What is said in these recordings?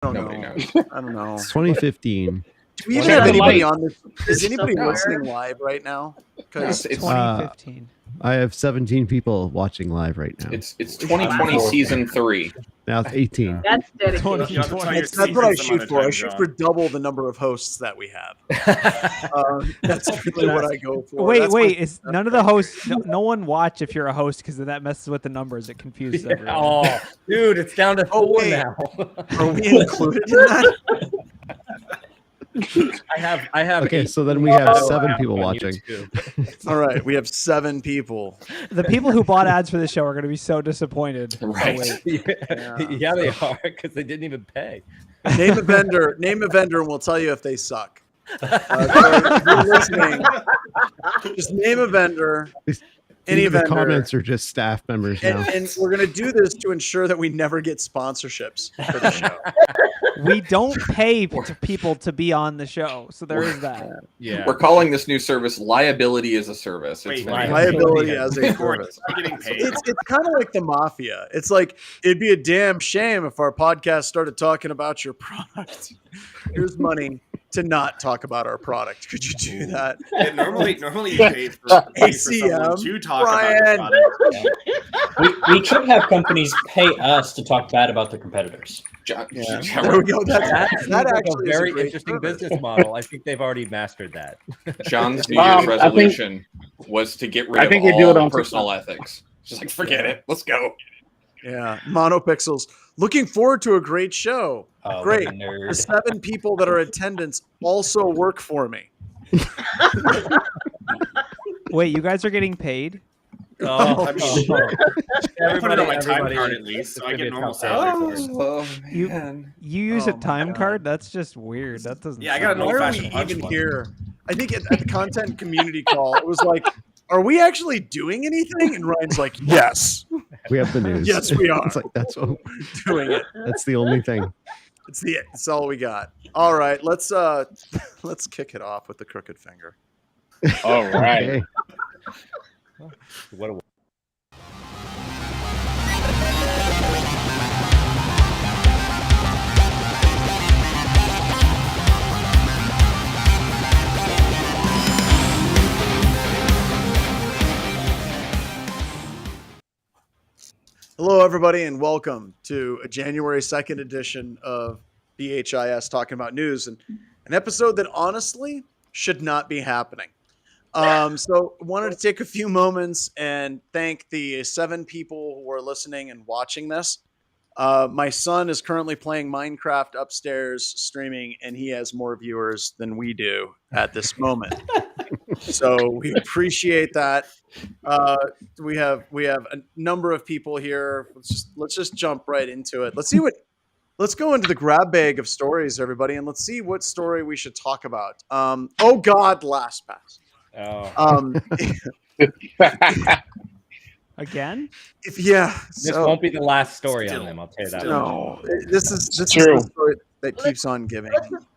Nobody knows. I don't know. It's 2015. Do we even have anybody on this? Is anybody listening live right now? Because it's 2015. I have 17 people watching live right now. It's 2020 season 3. Now it's 18. That's dedication. That's what I shoot for. I shoot for double the number of hosts that we have. That's really what I go for. Wait. Is none of the hosts? No one watch if you're a host because that messes with the numbers. It confuses everyone. Oh, dude, it's down to 4 now. Are we included in that? I have. Okay, so then we have 7 people watching. All right, we have 7 people. The people who bought ads for this show are going to be so disappointed. Right. Yeah, they are because they didn't even pay. Name a vendor, and we'll tell you if they suck. So if you're listening, just name a vendor. Any of the vendor. comments are just staff members now. And we're going to do this to ensure that we never get sponsorships for the show. We don't pay people to be on the show, so there is that. Yeah, we're calling this new service "Liability as a Service." It's liability as a service. It's kind of like the mafia. It's like it'd be a damn shame if our podcast started talking about your product. Here's money to not talk about our product. Could you do that? Yeah, normally you pay for ACM to talk about your product. We should have companies pay us to talk bad about their competitors. There we go. That actually a very is a interesting business model. I think they've already mastered that. John's New Year's resolution was to get rid of all personal ethics. Just like, forget it. Let's go. Yeah. Monopixels. Looking forward to a great show. Oh, great. The 7 people that are attendants also work for me. Wait, you guys are getting paid? Oh, I put it on my time card at least, so I get normal salary for it. You use a time card? That's just weird. That doesn't. Yeah, I got an Why are old-fashioned we punch even one. here? I think at the content community call, it was like, are we actually doing anything? And Ryan's like, yes. We have the news. Yes, we are. It's like that's what Doing it. That's the only thing. It's all we got. All right, let's kick it off with the crooked finger. All right. Okay. What a Hello, everybody, and welcome to a January 2nd edition of BHIS Talking About News, and an episode that honestly should not be happening. So I wanted to take a few moments and thank the 7 people who are listening and watching this. My son is currently playing Minecraft upstairs streaming, and he has more viewers than we do at this moment. So we appreciate that. We have a number of people here. Let's just jump right into it. Let's go into the grab bag of stories, everybody, and let's see what story we should talk about. Oh God, LastPass. Oh. Again? This won't be the last story on them. I'll tell you that. No, this is the story that keeps on giving.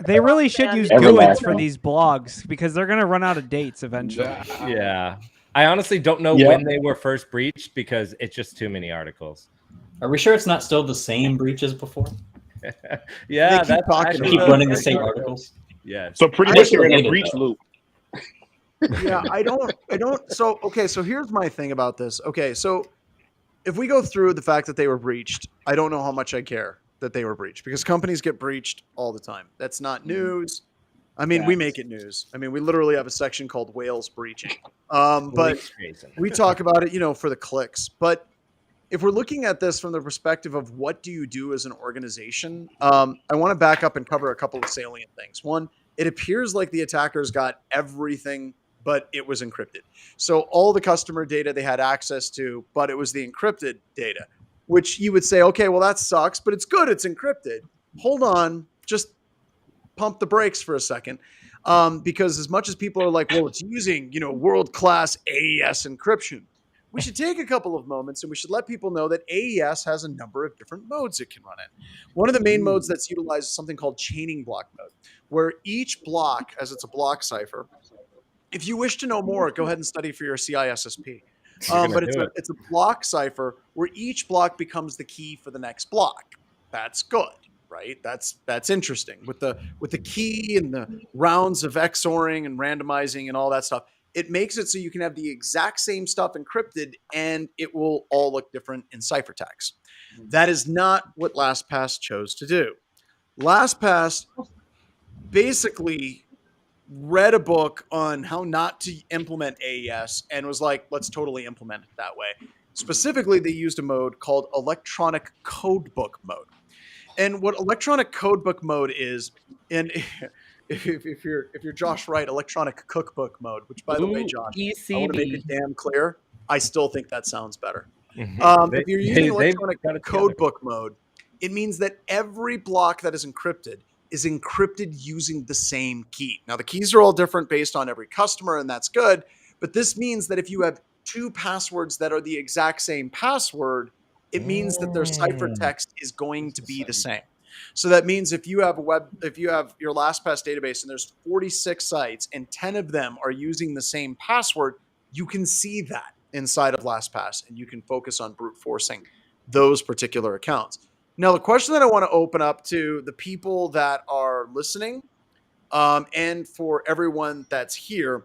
They really should use GUIDs for these blogs because they're going to run out of dates eventually. Yeah. I honestly don't know when they were first breached because it's just too many articles. Are we sure it's not still the same breach as before? Yeah, They keep running the same articles. Yeah. So pretty much you're in a breach loop. Yeah, I don't. So here's my thing about this. Okay, so if we go through the fact that they were breached, I don't know how much I care that they were breached because companies get breached all the time. That's not news. I mean, we make it news. I mean, we literally have a section called whales breaching. But we talk about it, for the clicks. But if we're looking at this from the perspective of what do you do as an organization, I want to back up and cover a couple of salient things. One, it appears like the attackers got everything, but it was encrypted. So all the customer data they had access to, but it was the encrypted data, which you would say, okay, well, that sucks, but it's good. It's encrypted. Hold on. Just pump the brakes for a second. Because as much as people are like, well, it's using, world-class AES encryption, we should take a couple of moments and we should let people know that AES has a number of different modes it can run in. One of the main modes that's utilized is something called chaining block mode, where each block, as it's a block cipher, if you wish to know more, go ahead and study for your CISSP. But it's a block cipher where each block becomes the key for the next block. That's good, right? That's interesting with the key and the rounds of XORing and randomizing and all that stuff. It makes it so you can have the exact same stuff encrypted and it will all look different in ciphertext. That is not what LastPass chose to do. LastPass basically read a book on how not to implement AES and was like, let's totally implement it that way. Specifically, they used a mode called electronic codebook mode. And what electronic codebook mode is, and if you're Josh Wright, electronic cookbook mode, which by the way, Josh, I want to make it damn clear, I still think that sounds better. If you're using electronic codebook mode, it means that every block that is encrypted using the same key. Now, the keys are all different based on every customer, and that's good. But this means that if you have two passwords that are the exact same password, it means that their ciphertext is going to be the same. So that means if you have your LastPass database and there's 46 sites and 10 of them are using the same password, you can see that inside of LastPass and you can focus on brute forcing those particular accounts. Now, the question that I want to open up to the people that are listening and for everyone that's here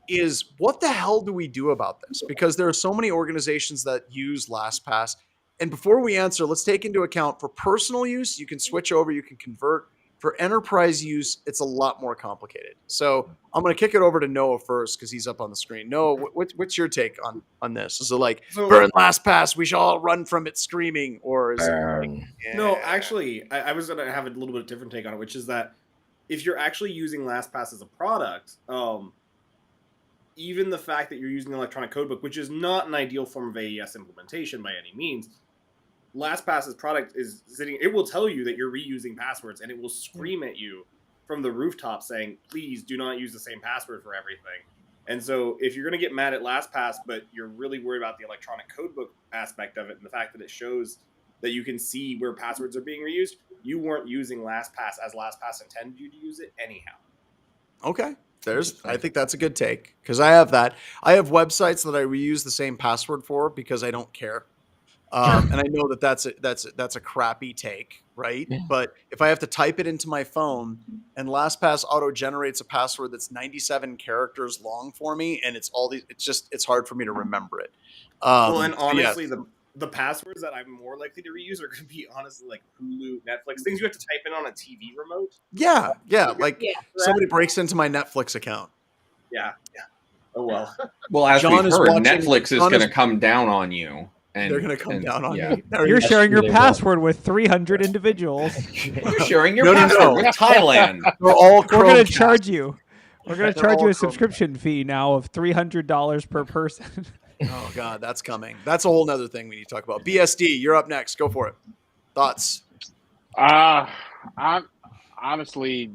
is, what the hell do we do about this? Because there are so many organizations that use LastPass. And before we answer, let's take into account for personal use, you can switch over, you can convert. For enterprise use, it's a lot more complicated. So I'm going to kick it over to Noah first because he's up on the screen. Noah, what's your take on this? Is it like, burn LastPass, we shall all run from it screaming? Or is it like, No, actually, I was going to have a little bit of different take on it, which is that if you're actually using LastPass as a product, even the fact that you're using the electronic codebook, which is not an ideal form of AES implementation by any means, LastPass's product is sitting, it will tell you that you're reusing passwords and it will scream at you from the rooftop saying, please do not use the same password for everything. And so if you're going to get mad at LastPass, but you're really worried about the electronic codebook aspect of it and the fact that it shows that you can see where passwords are being reused, you weren't using LastPass as LastPass intended you to use it anyhow. Okay. I think that's a good take because I have that. I have websites that I reuse the same password for because I don't care. And I know that that's a crappy take, right? Yeah. But if I have to type it into my phone and LastPass auto generates a password that's 97 characters long for me, and it's hard for me to remember it. Well, and honestly, the passwords that I'm more likely to reuse are going to be honestly like Hulu, Netflix, things you have to type in on a TV remote. Yeah. Somebody breaks into my Netflix account. Yeah. Oh well. Well, as we've heard, Netflix is going to come down on you. And, they're going to come down on you. You're sharing your password with 300 individuals. You're sharing your password with Thailand. We're going to charge you. We're going to charge you a subscription fee now of $300 per person. Oh, God, that's coming. That's a whole nother thing we need to talk about. BSD, you're up next. Go for it. Thoughts? Honestly,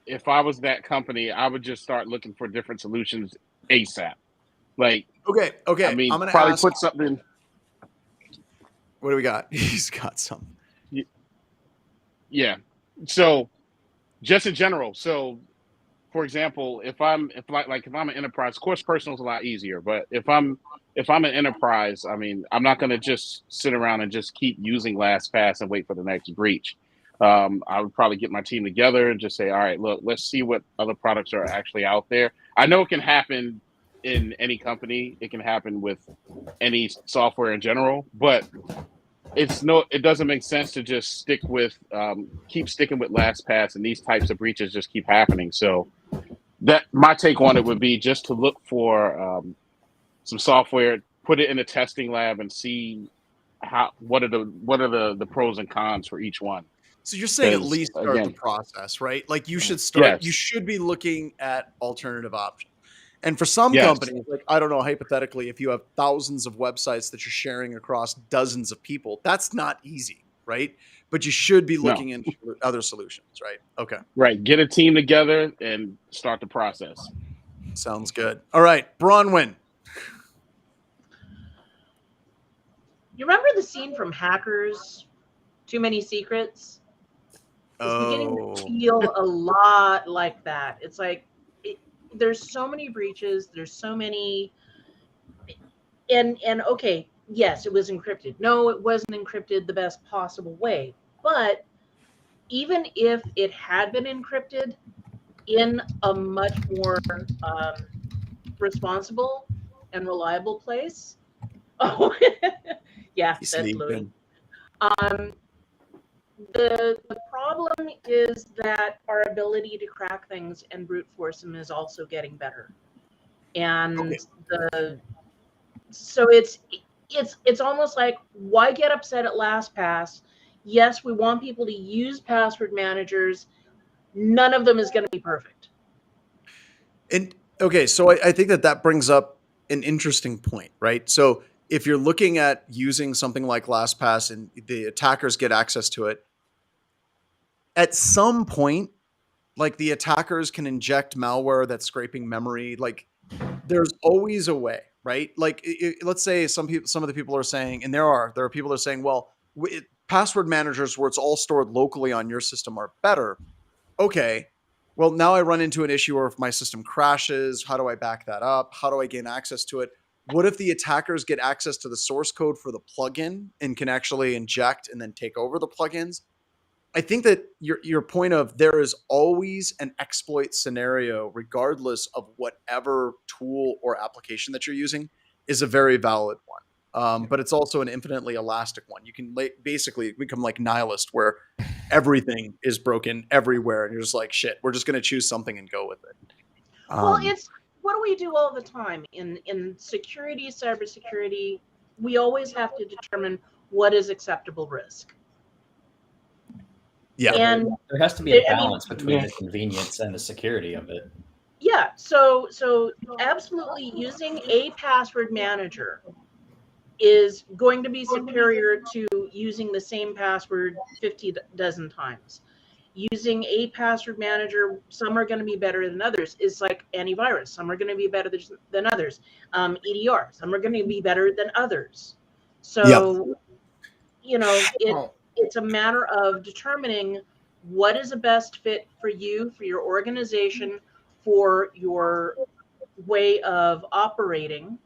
if I was that company, I would just start looking for different solutions ASAP. Like, okay. I mean, I'm gonna probably put something. What do we got? He's got some. Yeah. So, just in general. So, for example, if I'm an enterprise, of course, personal is a lot easier. But if I'm an enterprise, I mean, I'm not going to just sit around and just keep using LastPass and wait for the next breach. I would probably get my team together and just say, all right, look, let's see what other products are actually out there. I know it can happen in any company. It can happen with any software in general, but it doesn't make sense to just keep sticking with LastPass, and these types of breaches just keep happening. So that my take on it would be just to look for some software, put it in a testing lab, and see what are the pros and cons for each one. So you're saying at least start the process, right? Like you should start. Yes. You should be looking at alternative options. And for some companies, like, I don't know, hypothetically, if you have thousands of websites that you're sharing across dozens of people, that's not easy, right? But you should be looking into other solutions, right? Okay. Right. Get a team together and start the process. Sounds good. All right. Bronwyn. You remember the scene from Hackers, Too Many Secrets? It's beginning to feel a lot like that. It's like, there's so many breaches. There's so many, and okay, yes, it was encrypted. No, it wasn't encrypted the best possible way, but even if it had been encrypted in a much more responsible and reliable place. Oh, yeah, He's that's Louis. sleeping. The problem is that our ability to crack things and brute force them is also getting better, and so it's almost like, why get upset at LastPass? Yes, we want people to use password managers. None of them is going to be perfect. And okay, so I think that brings up an interesting point, right? So if you're looking at using something like LastPass and the attackers get access to it, at some point, like the attackers can inject malware that's scraping memory. Like there's always a way, right? Like let's say some of the people are saying, and there are people that are saying, well, password managers where it's all stored locally on your system are better. Okay. Well, now I run into an issue where if my system crashes, how do I back that up? How do I gain access to it? What if the attackers get access to the source code for the plugin and can actually inject and then take over the plugins? I think that your point of there is always an exploit scenario, regardless of whatever tool or application that you're using, is a very valid one. But it's also an infinitely elastic one. You can basically become like nihilist, where everything is broken everywhere, and you're just like, shit, we're just going to choose something and go with it. Well, it's what do we do all the time in security, cybersecurity? We always have to determine what is acceptable risk. Yeah, and there has to be a balance between the convenience and the security of it. Yeah, so absolutely using a password manager is going to be superior to using the same password 50 dozen times. Using a password manager, some are going to be better than others. It's like antivirus. Some are going to be better than others. EDR, some are going to be better than others. So, you know, it's a matter of determining what is the best fit for you, for your organization, for your way of operating,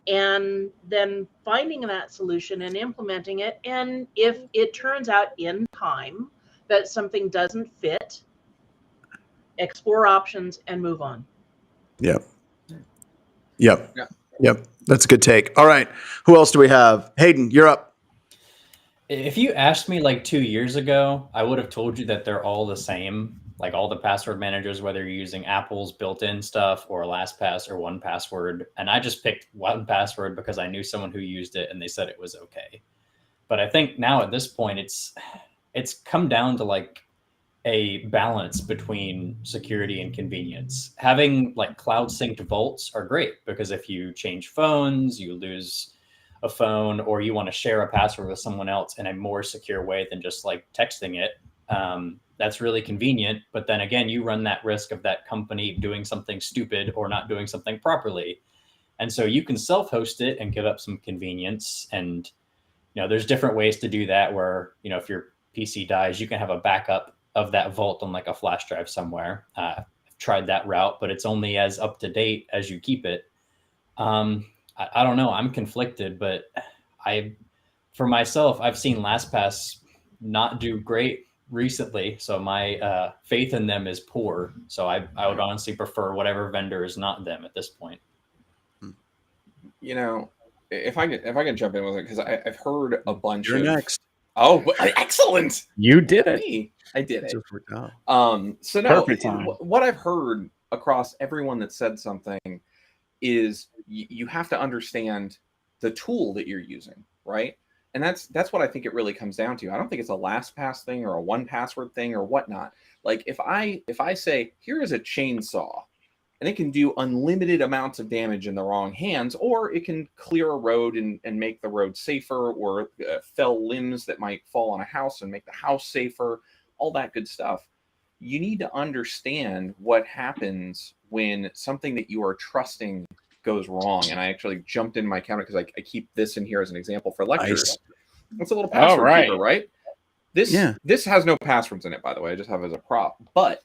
and then finding that solution and implementing it. And if it turns out in time that something doesn't fit, explore options and move on. Yep. That's a good take. All right. Who else do we have? Hayden, you're up. If you asked me like 2 years ago, I would have told you that they're all the same. Like all the password managers, whether you're using Apple's built-in stuff or LastPass or 1Password. And I just picked 1Password because I knew someone who used it and they said it was okay. But I think now at this point, it's come down to like a balance between security and convenience. Having like cloud synced vaults are great because if you change phones, you lose a phone, or you want to share a password with someone else in a more secure way than just like texting it. That's really convenient. But then again, you run that risk of that company doing something stupid or not doing something properly. And so you can self-host it and give up some convenience. And, you know, there's different ways to do that where, you know, if your PC dies, you can have a backup of that vault on like a flash drive somewhere. I've tried that route, but it's only as up to date as you keep it. I don't know. I'm conflicted, but for myself, I've seen LastPass not do great recently. So my faith in them is poor. So I would honestly prefer whatever vendor is not them at this point. You know, if I can jump in with it, because I've heard a bunch You're of next. Oh, excellent! You did it. I did it. So no, Perfect time. What I've heard across everyone that said something is you have to understand the tool that you're using, right? And that's what I think it really comes down to. I don't think it's a LastPass thing or a 1Password thing or whatnot. Like if I say, here is a chainsaw, and it can do unlimited amounts of damage in the wrong hands, or it can clear a road and make the road safer, or fell limbs that might fall on a house and make the house safer, all that good stuff. You need to understand what happens when something that you are trusting goes wrong. And I actually jumped in my counter because I keep this in here as an example for lectures. It's a little password keeper, right? This has no passwords in it, by the way. I just have it as a prop. But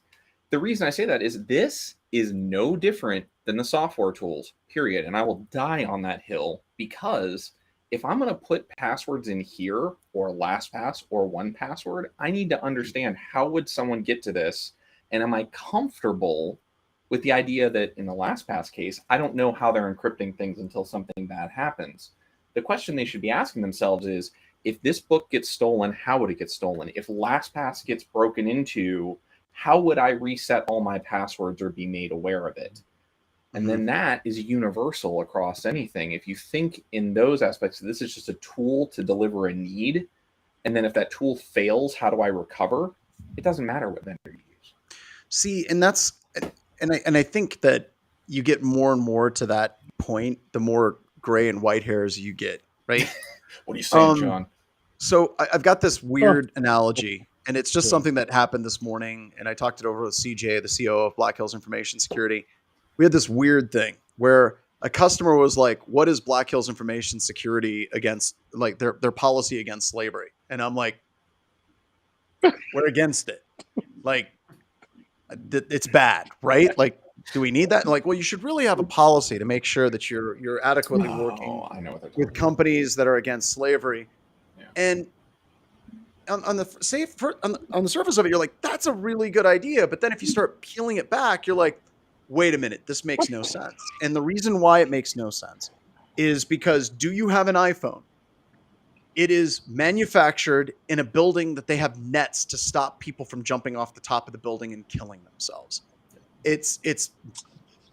the reason I say that is this is no different than the software tools, period. And I will die on that hill because if I'm going to put passwords in here or LastPass or 1Password, I need to understand how would someone get to this, and am I comfortable with the idea that in the LastPass case, I don't know how they're encrypting things until something bad happens. The question they should be asking themselves is, if this book gets stolen, how would it get stolen? If LastPass gets broken into, how would I reset all my passwords or be made aware of it? And then that is universal across anything. If you think in those aspects, this is just a tool to deliver a need. And then if that tool fails, how do I recover? It doesn't matter what vendor you use. See, and that's, and I think that you get more and more to that point, the more gray and white hairs you get, right? What are you saying, John? So I've got this weird analogy, and it's just something that happened this morning. And I talked it over with CJ, the COO of Black Hills Information Security. We had this weird thing where a customer was like, what is Black Hills Information Security against, like their policy against slavery? And I'm like, we're against it. Like, it's bad, right? Like, do we need that? And like, well, you should really have a policy to make sure that you're adequately working with companies that are against slavery. Yeah. And on the surface of it, you're like, that's a really good idea. But then if you start peeling it back, you're like, wait a minute, this makes no sense. And the reason why it makes no sense is because, do you have an iPhone? It is manufactured in a building that they have nets to stop people from jumping off the top of the building and killing themselves. It's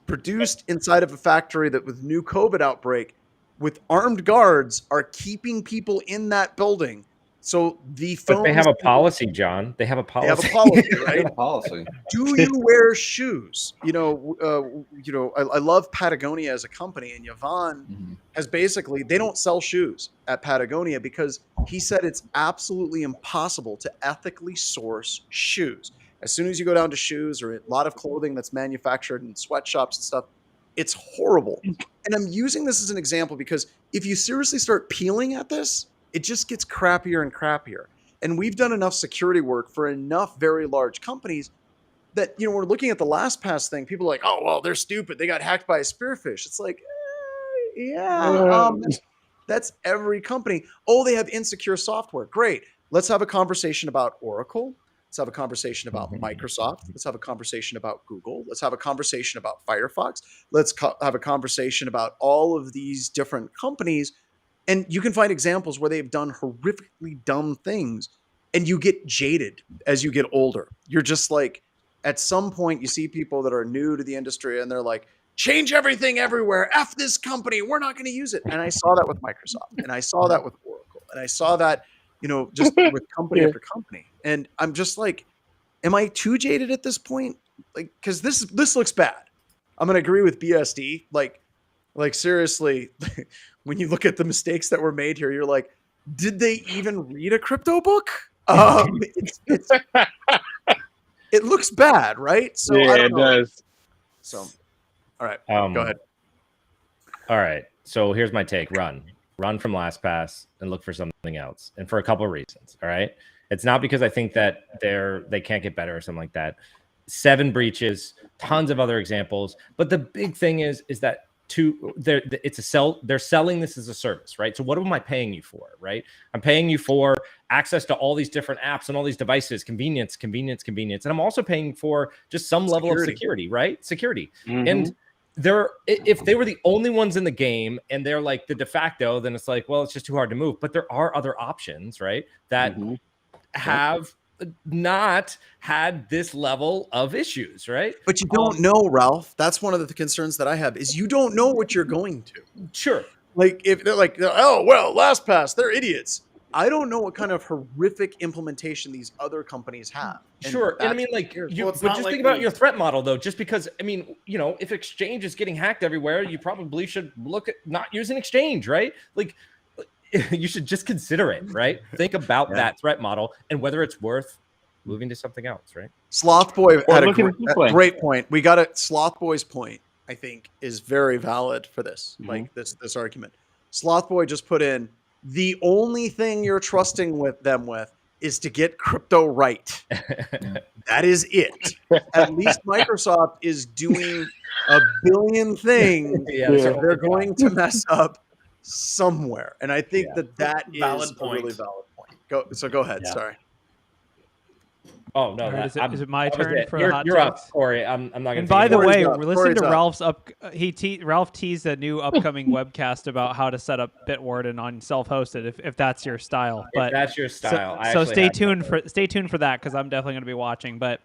produced inside of a factory that, with new COVID outbreak, with armed guards, are keeping people in that building. So the phone. But they have a policy, John. They have a policy. They have a policy, right? A policy. Do you wear shoes? I love Patagonia as a company, and Yvonne has basically, they don't sell shoes at Patagonia because he said it's absolutely impossible to ethically source shoes. As soon as you go down to shoes or a lot of clothing that's manufactured in sweatshops and stuff, it's horrible. And I'm using this as an example because if you seriously start peeling at this, it just gets crappier and crappier. And we've done enough security work for enough very large companies that, we're looking at the LastPass thing. People are like, oh, well, they're stupid. They got hacked by a spearfish. It's like, that's every company. Oh, they have insecure software. Great. Let's have a conversation about Oracle. Let's have a conversation about Microsoft. Let's have a conversation about Google. Let's have a conversation about Firefox. Let's have a conversation about all of these different companies. And you can find examples where they've done horrifically dumb things, and you get jaded as you get older. You're just like, at some point you see people that are new to the industry and they're like, change everything everywhere. F this company. We're not going to use it. And I saw that with Microsoft, and I saw that with Oracle, and I saw that, just with company after company. And I'm just like, am I too jaded at this point? Like, cause this looks bad. I'm going to agree with BSD. Like seriously, when you look at the mistakes that were made here, you're like, did they even read a crypto book? It looks bad, right? So yeah, I don't know. It does. So, all right, go ahead. All right. So here's my take. Run from LastPass and look for something else. And for a couple of reasons. All right. It's not because I think that they can't get better or something like that. 7 breaches, tons of other examples. But the big thing is that they're selling this as a service, right? So what am I paying you for, right? I'm paying you for access to all these different apps and all these devices, convenience. And I'm also paying for just some level of security, right? Security. And if they were the only ones in the game and they're like the de facto, then it's like, well, it's just too hard to move. But there are other options, right? That have not had this level of issues, right? But you don't know, Ralph. That's one of the concerns that I have, is you don't know what you're going to. Sure. Like, if they're like, oh, well, LastPass, they're idiots. I don't know what kind of horrific implementation these other companies have. Sure. And I mean, like, think about your threat model, though. Just because, I mean, if Exchange is getting hacked everywhere, you probably should look at not using Exchange, right? Like, you should just consider it, right? Think about that threat model and whether it's worth moving to something else, right? Sloth Boy had a great point. We got it. Sloth Boy's point, I think, is very valid for this, like this argument. Sloth Boy just put in, the only thing you're trusting them with is to get crypto right. That is it. At least Microsoft is doing a billion things. So they're going to mess up somewhere, and I think that is Valid a point. really valid point. Go ahead. Yeah. Sorry. Oh no! All right, that- is it my that was turn it. for the hot You're up, takes? Corey. I'm not gonna. And by the Corey's way, up. we're listening to Corey's up. Ralph's Ralph teased a new upcoming webcast about how to set up Bitwarden on self-hosted if that's your style. But if that's your style. I so actually stay had tuned something. stay tuned for that because I'm definitely going to be watching. But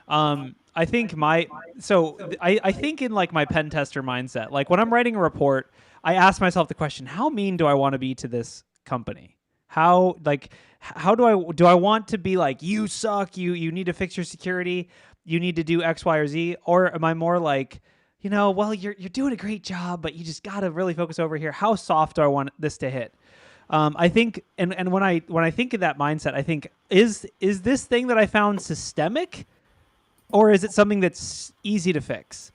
I think I think in like my pen tester mindset, like when I'm writing a report, I ask myself the question: how mean do I want to be to this company? How do I want to be like, you suck, you need to fix your security, you need to do X, Y, or Z, or am I more like, well, you're doing a great job, but you just got to really focus over here. How soft do I want this to hit? I think, and when I think of that mindset, I think is this thing that I found systemic, or is it something that's easy to fix?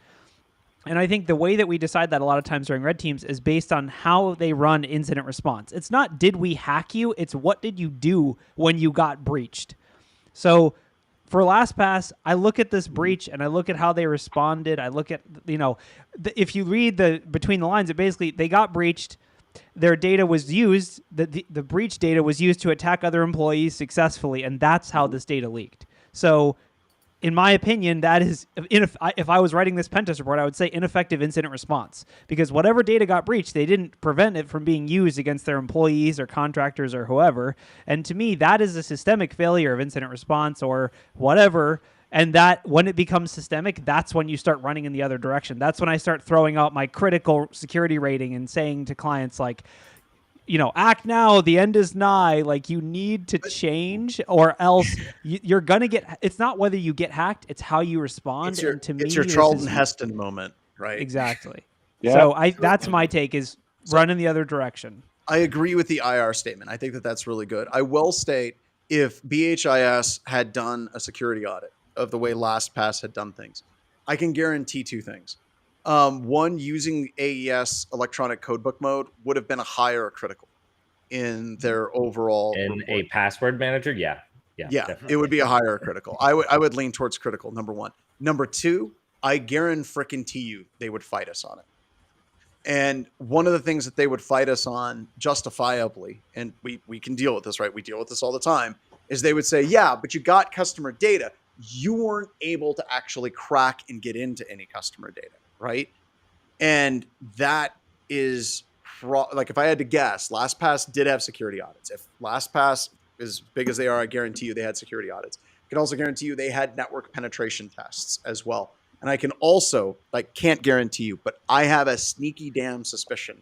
And I think the way that we decide that a lot of times during red teams is based on how they run incident response. It's not, did we hack you? It's what did you do when you got breached? So for LastPass, I look at this breach and I look at how they responded. I look at, if you read between the lines, it basically, they got breached. Their data was used, the breach data was used to attack other employees successfully. And that's how this data leaked. So in my opinion, that is, if I was writing this pen test report, I would say ineffective incident response, because whatever data got breached, they didn't prevent it from being used against their employees or contractors or whoever. And to me, that is a systemic failure of incident response or whatever. And that when it becomes systemic, that's when you start running in the other direction. That's when I start throwing out my critical security rating and saying to clients like, act now, the end is nigh. Like, you need to change or else you're going to get, it's not whether you get hacked, it's how you respond. It's your, and to me, it's your Charlton Heston moment, right? Exactly. Yeah. So that's my take is run in the other direction. I agree with the IR statement. I think that's really good. I will state, if BHIS had done a security audit of the way LastPass had done things, I can guarantee two things. One, using AES electronic codebook mode would have been a higher critical in their overall In report. a password manager, yeah, It would be a higher critical. I would lean towards critical, number one. Number two, I guarantee you they would fight us on it. And one of the things that they would fight us on justifiably, and we can deal with this, right? We deal with this all the time, is they would say, yeah, but you got customer data. You weren't able to actually crack and get into any customer data, right? And that is, like, if I had to guess, LastPass did have security audits. If LastPass, as big as they are, I guarantee you they had security audits. I can also guarantee you they had network penetration tests as well. And I can also, can't guarantee you, but I have a sneaky damn suspicion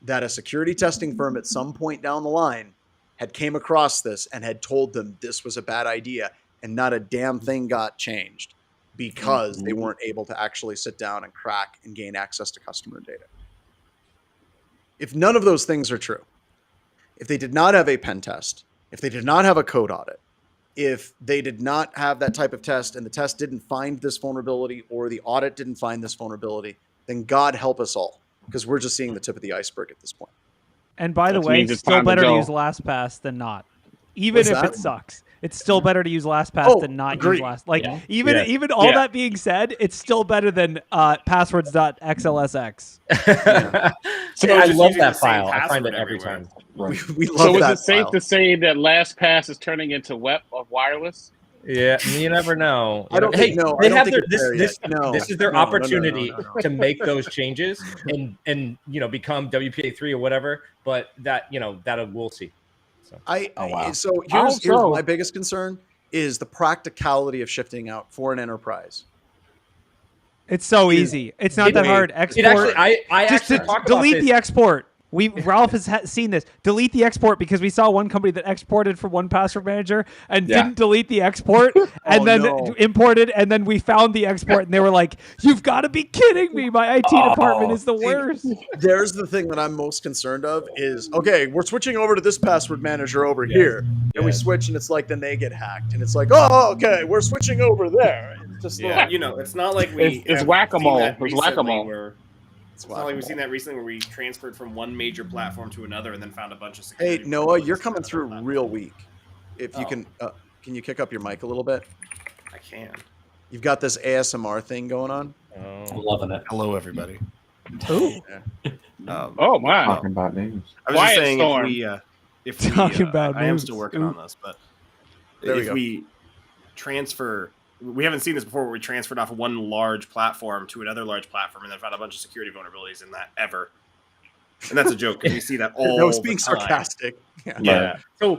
that a security testing firm at some point down the line had came across this and had told them this was a bad idea, and not a damn thing got changed because they weren't able to actually sit down and crack and gain access to customer data. If none of those things are true, if they did not have a pen test, if they did not have a code audit, if they did not have that type of test and the test didn't find this vulnerability or the audit didn't find this vulnerability, then God help us all, because we're just seeing the tip of the iceberg at this point. And by the That way, means it's still time to better to go. use LastPass than not. Even What's if that? it sucks. It's still better to use LastPass than not agreed. use Last. Like, Yeah. even all that being said, it's still better than passwords.xlsx. So I just love using that the same file. I find it password every everywhere. time. We love So is that it safe file. to say that LastPass is turning into web of wireless? Yeah, you never know. I don't Hey, think- no, I they don't have think their, it's there this, yet. No. this is their No, no, no, opportunity no. to make those changes and become WPA3 or whatever. But that we'll see. So So I here's hope so. my biggest concern is the practicality of shifting out for an enterprise. It's so easy. It's not that hard. Export. It actually, I just actually to talked about delete this. the export. Ralph has seen this. Delete the export, because we saw one company that exported from one password manager and didn't delete the export and then imported, and then we found the export and they were like, "You've got to be kidding me! My IT department is the worst." There's the thing that I'm most concerned of is, okay, we're switching over to this password manager over here, and we switch, and it's like then they get hacked, and it's like, oh, okay, we're switching over there. It's just It's not like we It's have whack-a-mole. seen that It's recently whack-a-mole. where- It's not like we've seen that recently where we transferred from one major platform to another and then found a bunch of security. Hey, Noah, vulnerabilities you're to coming another through platform. real weak. If you can you kick up your mic a little bit? I can. You've got this ASMR thing going on. I'm loving it. Hello, everybody. Ooh. Oh my! Talking about news. I was Quiet just saying storm. if we Talking about I am news. still working on this, but There we if go. we transfer, we haven't seen this before where we transferred off one large platform to another large platform and then found a bunch of security vulnerabilities in that ever. And that's a joke because we see that all That was the being time. sarcastic. Yeah. Yeah.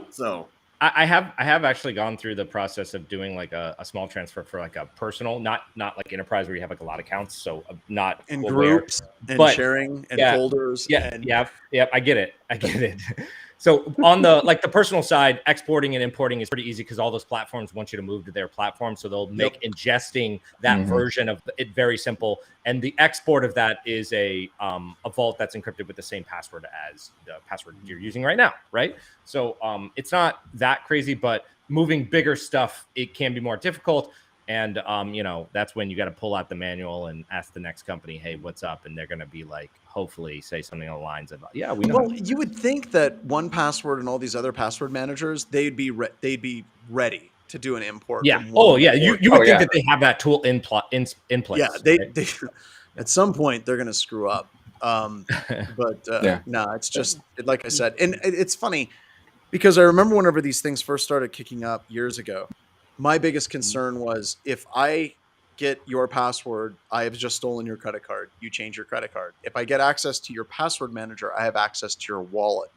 So I have actually gone through the process of doing like a small transfer for like a personal, not like enterprise where you have like a lot of accounts, so not And aware. groups and But- sharing and yeah, folders. And Yeah, I get it. So on the the personal side, exporting and importing is pretty easy because all those platforms want you to move to their platform, so they'll make ingesting that version of it very simple. And the export of that is a vault that's encrypted with the same password as the password you're using right now, right? So it's not that crazy, but moving bigger stuff, it can be more difficult. And that's when you got to pull out the manual and ask the next company, hey, what's up? And they're going to be like, hopefully say something along the lines of, yeah, we know. well, you would think that 1Password and all these other password managers, they'd be ready to do an import. Yeah. From one You would think yeah. that they have that tool in place. Yeah, they at some point they're going to screw up. Yeah. No, it's just like I said, and it's funny because I remember whenever these things first started kicking up years ago, my biggest concern was if I get your password, I have just stolen your credit card. You change your credit card. If I get access to your password manager, I have access to your wallet.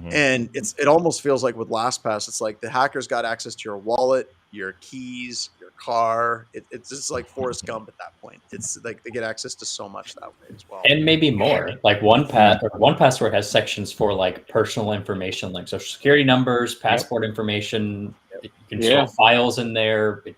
And it almost feels like with LastPass, it's like the hackers got access to your wallet, your keys, your car. It's just like Forrest Gump at that point. It's like they get access to so much that way as well. And maybe more. Like 1Password has sections for like personal information, like social security numbers, passport information. You can store files in there. You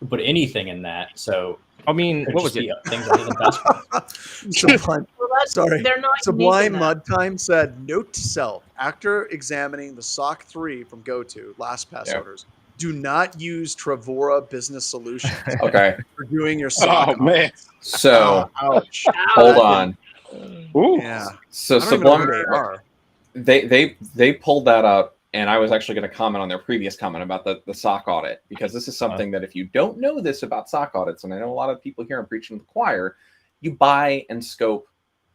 can put anything in that. So I mean, what was it? Things other than password. Sublime, sorry. They're not Sublime unique in that. Mud Time said, note to self, after examining the SOC 3 from GoTo, LastPass orders, do not use Trevora Business Solutions Okay. for doing your SOC. Oh man! So Ouch. hold on. Ooh. Yeah. So I don't even know who Sublime, they are. they pulled that up, and I was actually going to comment on their previous comment about the SOC audit, because this is something that if you don't know this about SOC audits, and I know a lot of people here are preaching to the choir, you buy and scope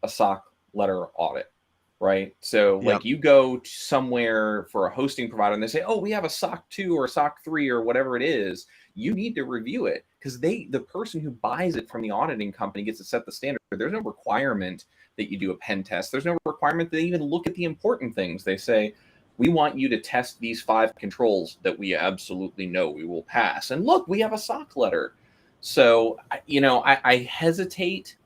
a SOC letter audit, right? So like you go to somewhere for a hosting provider and they say, oh, we have a SOC 2 or a SOC 3 or whatever it is. You need to review it because the person who buys it from the auditing company gets to set the standard. There's no requirement that you do a pen test. There's no requirement that they even look at the important things. They say, we want you to test these 5 controls that we absolutely know we will pass. And look, we have a SOC letter. So, I hesitate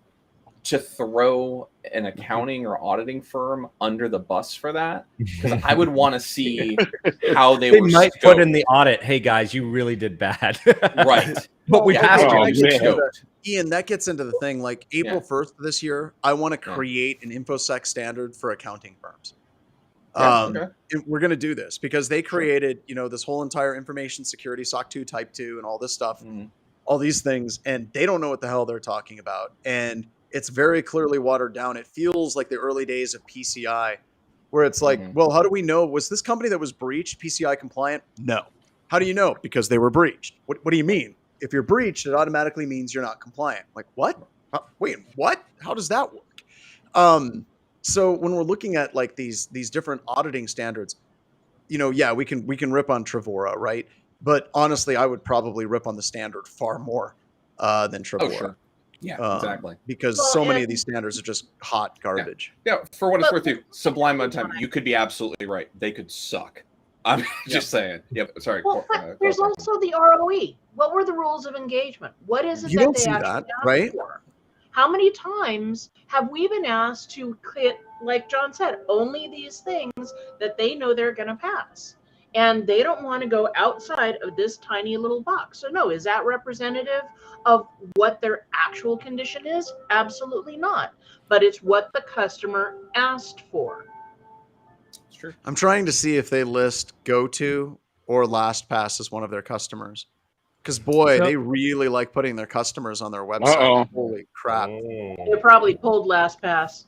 to throw an accounting or auditing firm under the bus for that, because I would want to see how they were might scoped. put in the audit, hey guys, you really did bad. Right. But we passed Oh, you. man. Scoped. Ian, that gets into the thing. Like April 1st of this year, I want to create an Infosec standard for accounting firms. And we're going to do this because they created, this whole entire information security, SOC 2, Type 2, and all this stuff, all these things, and they don't know what the hell they're talking about. And it's very clearly watered down. It feels like the early days of PCI, where it's like, well, how do we know? Was this company that was breached PCI compliant? No. How do you know? Because they were breached. What do you mean? If you're breached, it automatically means you're not compliant. Like, what? Wait, what? How does that work? So when we're looking at like these different auditing standards, we can rip on Trevora, right? But honestly, I would probably rip on the standard far more than Trevora. Oh, sure. Yeah, exactly. Because so many of these standards are just hot garbage. Yeah, for what it's worth, too, Sublime Mud Time, you could be absolutely right. They could suck. I'm just saying. Yep. Sorry. Well, there's also the ROE. What were the rules of engagement? What is it You that don't they see actually that, asked right? for? How many times have we been asked to hit, like John said, only these things that they know they're going to pass? And they don't want to go outside of this tiny little box. So no, is that representative of what their actual condition is? Absolutely not. But it's what the customer asked for. It's true. I'm trying to see if they list GoTo or LastPass as one of their customers. Because boy, they really like putting their customers on their website. Holy crap. They probably pulled LastPass.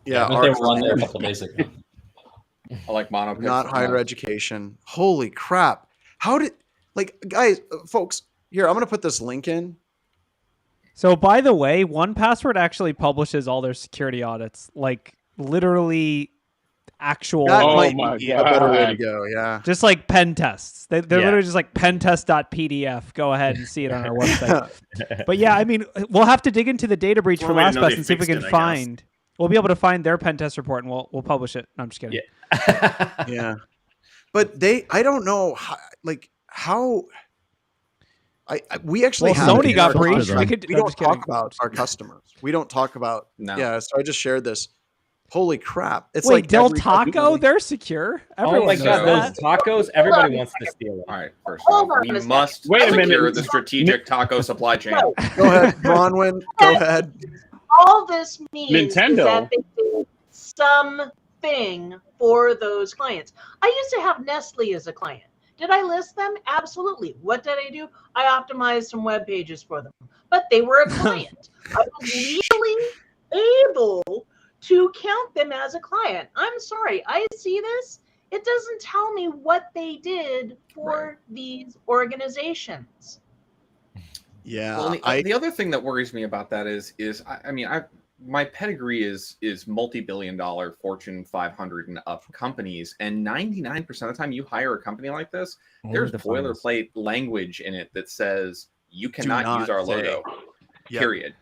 Yeah, they were on there a couple days ago. I like mono. Not higher education. Holy crap. How did, guys, folks, here, I'm going to put this link in. So by the way, 1Password actually publishes all their security audits. Like literally actual. That Oh might my be a better way to God. go. Yeah. Just like pen tests. They're Yeah. literally just like pentest.pdf. Go ahead and see it on our website. But yeah, I mean, we'll have to dig into the data breach It's for one way to know LastPass they and see if we fixed can it, I find. We'll be able to find their pen test report and we'll publish it. No, I'm just kidding. Yeah. Yeah. But I don't know how. We actually Well, have Sony in got our breached. contract, we I'm don't just kidding. talk about our customers. We don't talk about. No. Yeah. So I just shared this. Holy crap! It's Wait, like Del every Taco, company- they're secure. Oh Everyone my knows God, that. those tacos! Everybody wants to steal them. All right, first Hold off, on we a second. must Wait a secure minute. the strategic taco supply chain. No, Go ahead, Bronwyn. Go ahead. all this means is Nintendo. that they did something for those clients. I used to have Nestle as a client. Did I list them? Absolutely. What did I do? I optimized some web pages for them, but they were a client. I was legally able to count them as a client. I'm sorry. I see this. It doesn't tell me what they did for these organizations. Yeah. Well, the other thing that worries me about that is my pedigree is multi-billion-dollar Fortune 500 and up companies, and 99% of the time you hire a company like this, there's boilerplate language in it that says you cannot use our logo. Yeah. Period.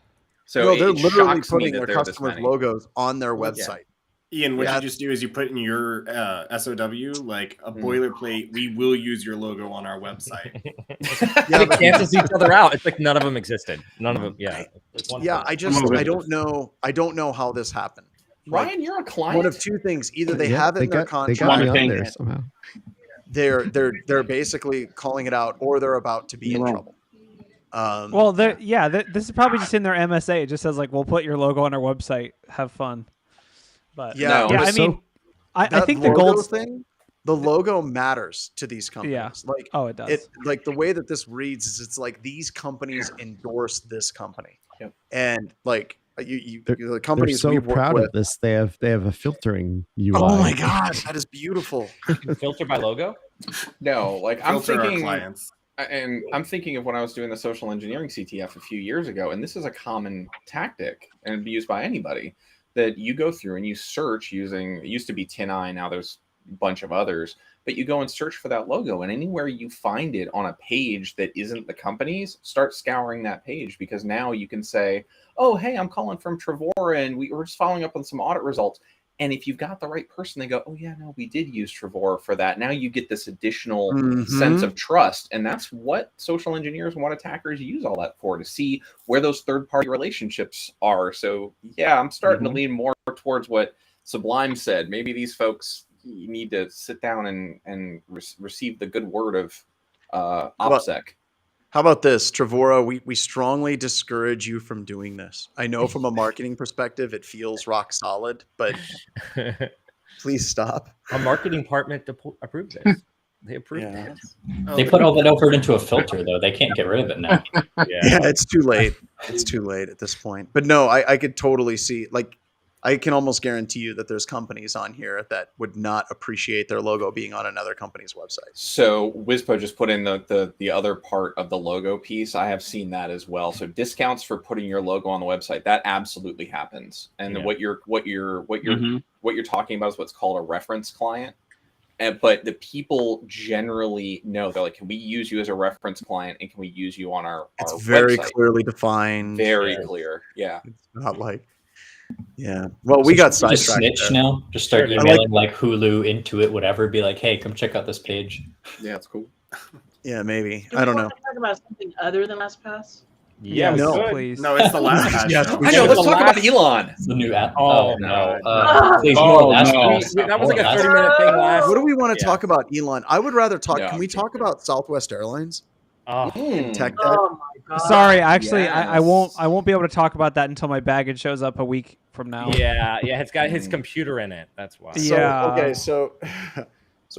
So No, they're it literally shocks me putting that their there are this customers' many. logos on their website. Ian, what Yeah. you just do is you put in your SOW, like a boilerplate, we will use your logo on our website. Yeah, It cancels each other out. It's like none of them existed. None of them. Yeah. It's one Yeah, person. I don't know how this happened. Ryan, you're a client. One of two things: either they Yeah, have it they in their got me contract, on and there somehow. they're basically calling it out, or they're about to be in trouble. Well, this is probably just in their MSA. It just says like, we'll put your logo on our website. Have fun. But Yeah, No. I So- mean, I that think the logo gold thing, the logo matters to these companies. Yeah. Like, Oh, it does. it like the way that this reads is it's like these companies endorse this company, and like the They're companies so we work proud with. of this. They have a filtering UI. Oh my god, that is beautiful. Filter by logo. No, like I'm Filter our thinking, clients. and I'm thinking of when I was doing the social engineering CTF a few years ago, and this is a common tactic and used by anybody, that you go through and you search using, it used to be TinEye, now there's a bunch of others, but you go and search for that logo, and anywhere you find it on a page that isn't the company's, start scouring that page, because now you can say, oh, hey, I'm calling from Trevora, and we're just following up on some audit results. And if you've got the right person, they go, oh, yeah, no, we did use Trevora for that. Now you get this additional sense of trust. And that's what social engineers and what attackers use all that for, to see where those third-party relationships are. So, yeah, I'm starting to lean more towards what Sublime said. Maybe these folks need to sit down and receive the good word of OPSEC. How about this, Trevora? We strongly discourage you from doing this. I know from a marketing perspective, it feels rock solid, but please stop. Our marketing department approved this. They approved it. They put all that effort into a filter, though. They can't get rid of it now. Yeah, it's too late. It's too late at this point. But no, I could totally see, like, I can almost guarantee you that there's companies on here that would not appreciate their logo being on another company's website. So Wispo just put in the other part of the logo piece. I have seen that as well. So discounts for putting your logo on the website, that absolutely happens. And what you're talking about is what's called a reference client. But the people generally know, they're like, can we use you as a reference client, and can we use you on our It's very website? clearly defined. Very clear. Yeah. It's not like, yeah. Well, we got Just sidetracked. snitch there. now. Just start emailing like Hulu, Intuit, whatever. Be like, hey, come check out this page. Yeah, it's cool. Yeah, maybe. Do I don't we know. want to talk about something other than LastPass? Yeah, no. Please. No, it's the last Yes, show. we I know. should. Let's talk about Elon. It's the new app. Oh, no. no. Please, Oh, more no. LastPass. That was like a More 30-minute thing last. What do we want to Yeah. talk about, Elon? I would rather talk. No, Can we talk about Southwest Airlines? Oh, Tech debt? Oh my god! Sorry, actually, I Yes. won't be able to talk about that until my baggage shows up a week from now. yeah. It's got his computer in it. That's why. So, Yeah. okay, so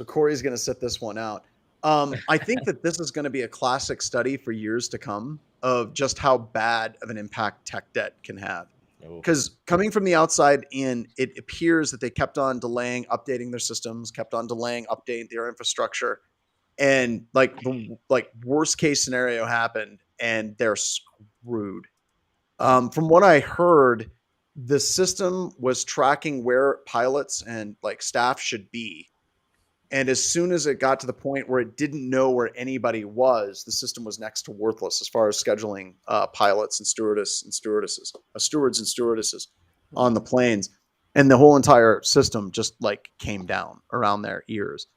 Corey's going to set this one out. I think that this is going to be a classic study for years to come of just how bad of an impact tech debt can have. Because coming from the outside in, it appears that they kept on delaying updating their systems, kept on delaying updating their infrastructure, and the worst case scenario happened, and they're screwed. From what I heard, the system was tracking where pilots and like staff should be. And as soon as it got to the point where it didn't know where anybody was, the system was next to worthless as far as scheduling pilots and stewards and stewardesses on the planes. And the whole entire system just like came down around their ears.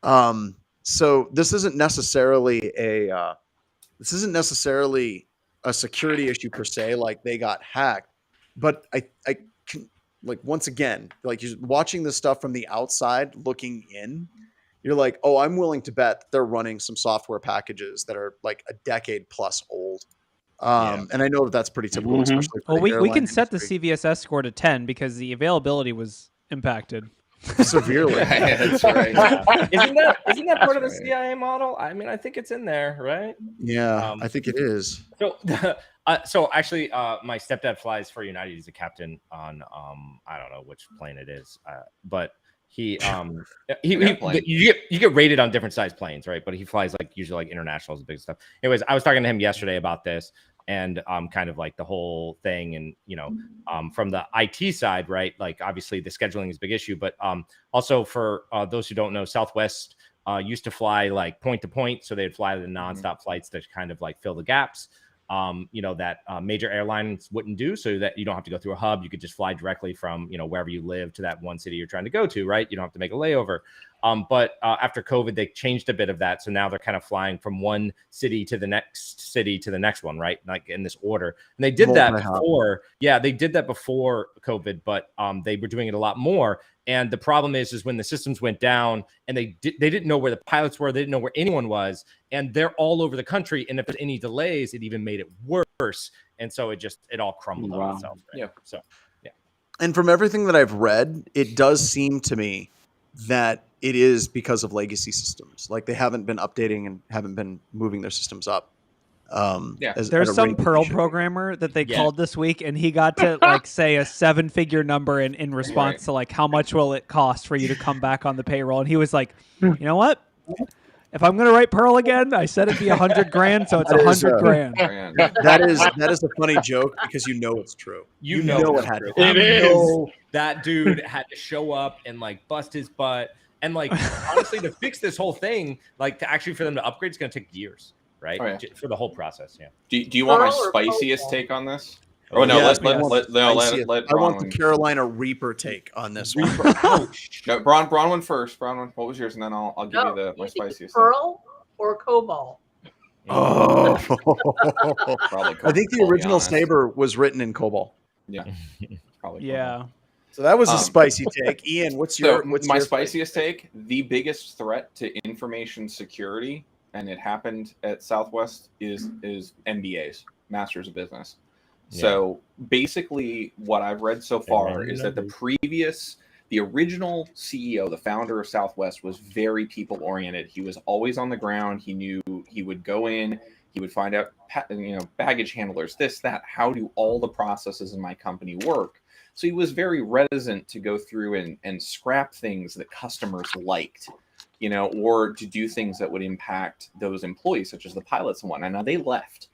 So this isn't necessarily a security issue per se, like they got hacked. But I can, like, once again, like you're watching this stuff from the outside looking in, you're like, oh, I'm willing to bet that they're running some software packages that are like a decade plus old. And I know that that's pretty typical, especially for Well, the we can airline set the industry. CVSS score to 10 because the availability was impacted. Severely. That's right. Isn't that part of the CIA model? I mean, I think it's in there, right? Yeah, I think it is. So actually, my stepdad flies for United. He's a captain on I don't know which plane it is, but he you get rated on different size planes, right? But he flies like usually like internationals and big stuff. Anyways, I was talking to him yesterday about this and kind of like the whole thing, and from the IT side, right? Like obviously the scheduling is a big issue, but also for those who don't know, Southwest used to fly like point to point, so they'd fly the nonstop flights to kind of like fill the gaps. That major airlines wouldn't do, so that you don't have to go through a hub. You could just fly directly from, wherever you live to that one city you're trying to go to, right? You don't have to make a layover. But after COVID, they changed a bit of that. So now they're kind of flying from one city to the next one, right? Like in this order. And they did that before. Yeah, they did that before COVID, but they were doing it a lot more. And the problem is when the systems went down and they didn't know where the pilots were, they didn't know where anyone was, and they're all over the country. And if there's any delays, it even made it worse. And so it all crumbled on itself. Right? Yeah. So yeah. And from everything that I've read, it does seem to me that it is because of legacy systems. Like they haven't been updating and haven't been moving their systems up. There's some Perl programmer that they called this week, and he got to like say a 7-figure number in response to like how much will it cost for you to come back on the payroll, and he was like, you know what? If I'm gonna write Perl again, I said it'd be $100,000, so it's $100,000. That is a funny joke because it's true. You know it had to. It is. That dude had to show up and like bust his butt, and like honestly to fix this whole thing, like for them to upgrade, it's gonna take years. Right? Oh, yeah. For the whole process, yeah. Do you want my spiciest take on this? Oh no, let I want the Carolina Reaper take on this one. No, Braun went first. Braun, what was yours? And then I'll give you my spiciest. Pearl or Cobalt? Oh, probably Cobalt, I think the original Saber was written in Cobalt. Yeah, probably. Yeah. Cobalt. So that was a spicy take. Ian, what's your spiciest take? The biggest threat to information security, and it happened at Southwest, is MBAs, Masters of Business. Yeah. So basically what I've read so far is that the original CEO, the founder of Southwest, was very people oriented. He was always on the ground. He knew he would go in, he would find out, baggage handlers, this, that, how do all the processes in my company work? So he was very reticent to go through and scrap things that customers liked, or to do things that would impact those employees, such as the pilots and whatnot. Now they left,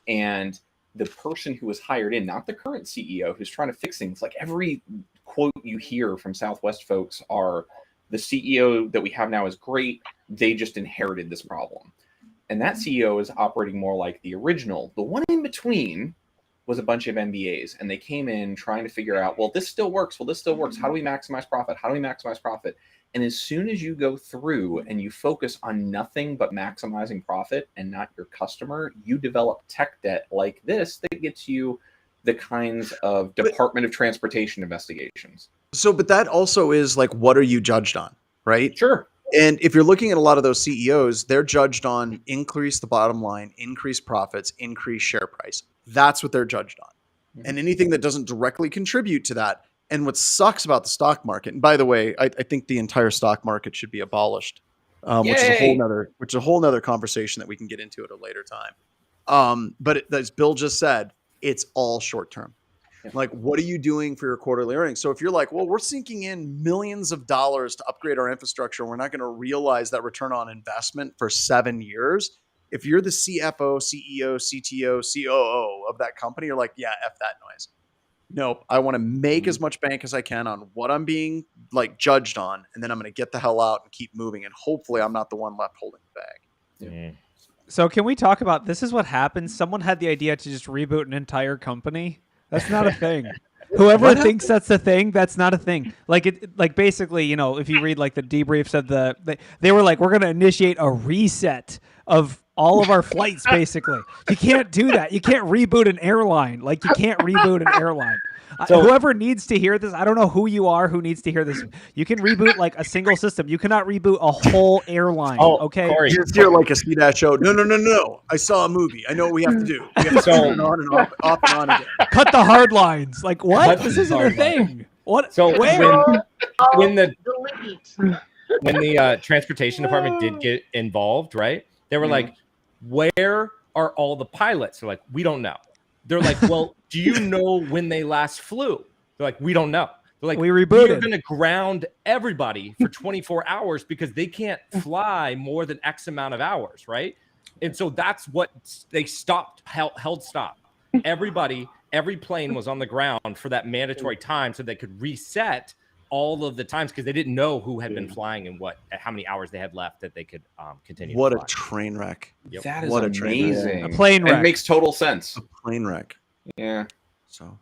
and the person who was hired in, not the current CEO who's trying to fix things, like every quote you hear from Southwest folks are, the CEO that we have now is great. They just inherited this problem. And that CEO is operating more like the original. The one in between was a bunch of MBAs, and they came in trying to figure out, well, this still works. Well, this still works. How do we maximize profit? How do we maximize profit? And as soon as you go through and you focus on nothing but maximizing profit and not your customer, you develop tech debt like this that gets you the kinds of Department of Transportation investigations. So, but that also is like, what are you judged on, right? Sure. And if you're looking at a lot of those CEOs, they're judged on increase the bottom line, increase profits, increase share price. That's what they're judged on. Mm-hmm. And anything that doesn't directly contribute to that. And what sucks about the stock market, and by the way, I think the entire stock market should be abolished, which is a whole nother conversation that we can get into at a later time. But as Bill just said, it's all short term. Yeah. Like, what are you doing for your quarterly earnings? So if you're like, well, we're sinking in millions of dollars to upgrade our infrastructure, we're not going to realize that return on investment for 7 years. If you're the CFO, CEO, CTO, COO of that company, you're like, yeah, F that noise. Nope. I want to make as much bank as I can on what I'm being like judged on, and then I'm going to get the hell out and keep moving. And hopefully, I'm not the one left holding the bag. Yeah. So can we talk about this? Is what happens. Someone had the idea to just reboot an entire company. That's not a thing. Whoever thinks that's the thing, that's not a thing. Like basically, you know, if you read like the debriefs of they were like, we're going to initiate a reset of all of our flights. Basically, you can't do that. You can't reboot an airline. Like you can't reboot an airline. So, whoever needs to hear this, I don't know who you are who needs to hear this. You can reboot like a single system. You cannot reboot a whole airline. Okay. Corey, Just hear like a CDAT show. No. I saw a movie. I know what we have to do. We have to turn it on and off and on again. Cut the hard lines. Like what? This isn't a thing. What? So where? when the Delete. when the transportation department did get involved, right? They were like, where are all the pilots? They're like, we don't know. They're like, well, do you know when they last flew? They're like, we don't know. They're like, we rebooted. We're going to ground everybody for 24 hours because they can't fly more than X amount of hours, right? And so that's what they stopped, held stop. Every plane was on the ground for that mandatory time so they could reset all of the times because they didn't know who had been flying and how many hours they had left that they could continue. What to a fly. train wreck. Yep. That is What a train wreck. amazing. A plane wreck. It makes total sense. A plane wreck. Yeah. So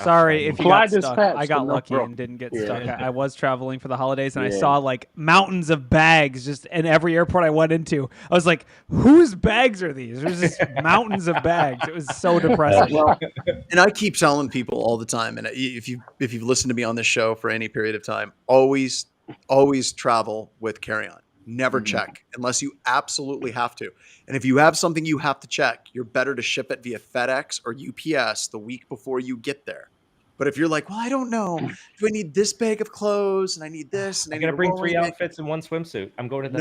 Sorry if you Fly got stuck. dispatch I got to lucky Northrop. and didn't get Yeah. stuck. I was traveling for the holidays and I Yeah. saw like mountains of bags just in every airport I went into. I was like, whose bags are these? There's just mountains of bags. It was so depressing. well, and I keep telling people all the time, and if you've listened to me on this show for any period of time, always travel with carry-on. Never check unless you absolutely have to. And if you have something you have to check, you're better to ship it via FedEx or UPS the week before you get there. But if you're like, well, I don't know, do I need this bag of clothes and I need this? And I'm I going to need a bring rolling 3 bag? outfits and 1 swimsuit. I'm going to the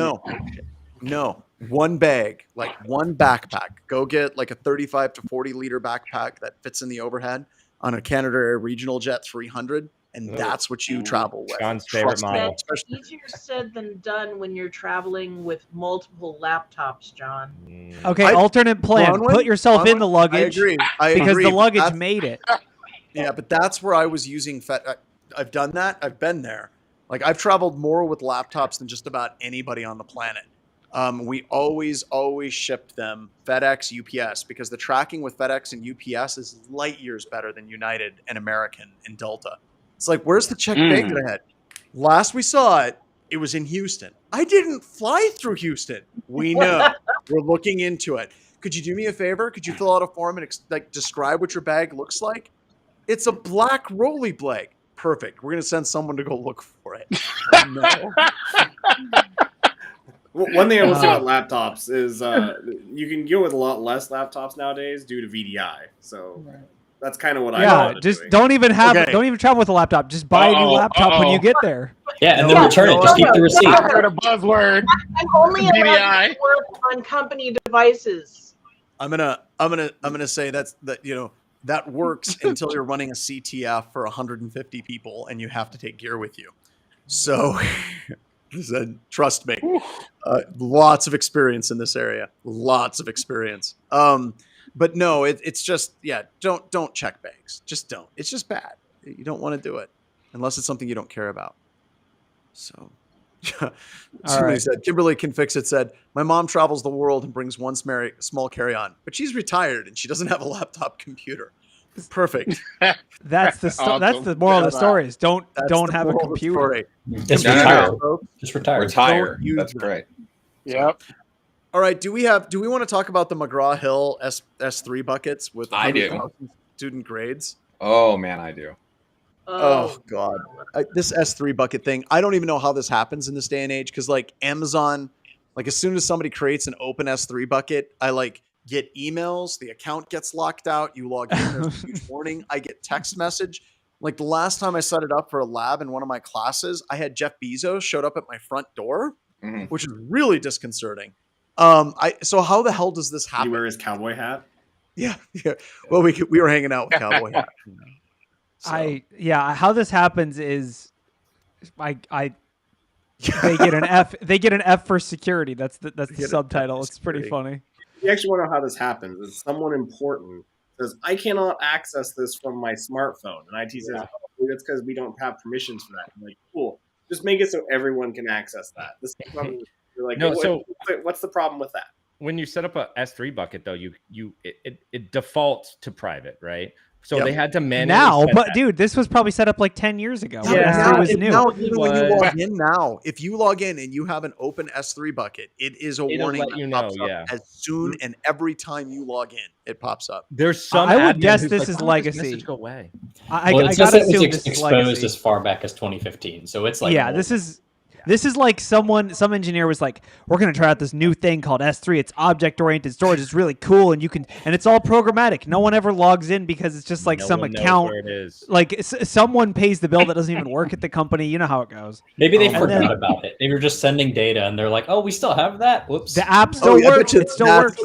No, one bag, like one backpack. Go get like a 35 to 40 liter backpack that fits in the overhead on a Canada Air Regional Jet 300. And that's what you travel with. John's favorite Trust me. model. That's easier said than done when you're traveling with multiple laptops, John. Okay, I- alternate plan. Bronwyn? Put yourself in the I luggage agree. because the luggage made it. Yeah, but that's where I was using I've done that. I've been there. Like I've traveled more with laptops than just about anybody on the planet. We always shipped them FedEx, UPS, because the tracking with FedEx and UPS is light years better than United and American and Delta. It's like, where's the check bag that I had? Last we saw it, it was in Houston. I didn't fly through Houston. We know. We're looking into it. Could you do me a favor? Could you fill out a form and describe what your bag looks like? It's a black rolly bag. Perfect. We're going to send someone to go look for it. No. One thing I will say about laptops is you can go with a lot less laptops nowadays due to VDI. So that's kind of what I Yeah, ended just doing. don't even travel with a laptop. Just buy a new laptop when you get there. Yeah, and then return it. Just keep the receipt. I heard a buzzword. I'm only allowed VDI. to work on company devices. I'm gonna say that works until you're running a CTF for 150 people and you have to take gear with you. So trust me, lots of experience in this area. Lots of experience. But no, it's just don't check bags. Just don't. It's just bad. You don't want to do it unless it's something you don't care about. So. Somebody said Kimberly Can Fix It said my mom travels the world and brings one small carry-on, but she's retired and she doesn't have a laptop computer. Perfect. That's the moral of the story is don't have a computer. Just retire. Just retire. Retire. That's great. Yep. All right. Do we want to talk about the McGraw Hill S3 buckets with I do. 100,000 student grades? Oh man, I do. Oh God, this S3 bucket thing. I don't even know how this happens in this day and age. Cause like Amazon, like as soon as somebody creates an open S3 bucket, I like get emails, the account gets locked out. You log in, there's a huge warning. I get text message. Like the last time I set it up for a lab in one of my classes, I had Jeff Bezos showed up at my front door, which is really disconcerting. So how the hell does this happen? You wear his cowboy hat? Yeah. Well, we were hanging out with cowboy hat. So. How this happens is they get an F. They get an F for security. That's the subtitle. It's pretty funny. You actually want to know how this happens. Is someone important says, I cannot access this from my smartphone. And IT says, oh, that's because we don't have permissions for that. I'm like, cool. Just make it so everyone can access that. This is you're like, No, hey, so what's the problem with that? when you set up a S3 bucket, though, it defaults to private, right? So they had to manually now, set but that. dude, this was probably set up like 10 years ago. Yeah. It was new. Now, even when you log in now, if you log in and you have an open S3 bucket, it is a It'll warning let that you know, pops up yeah. as soon and every time you log in, it pops up. There's some. I would admin guess who's this like, is "Why did legacy." this message go away? I It says gotta it was assume this is exposed legacy. as far back as 2015, so it's like old. This is like some engineer was like, we're going to try out this new thing called S3. It's object-oriented storage. It's really cool, and it's all programmatic. No one ever logs in because it's just like No some one knows account. where it is. Like someone pays the bill that doesn't even work at the company. You know how it goes. Maybe they And forgot then- about it. They were just sending data, and they're like, "Oh, we still have that." Whoops. The app still works. It still works.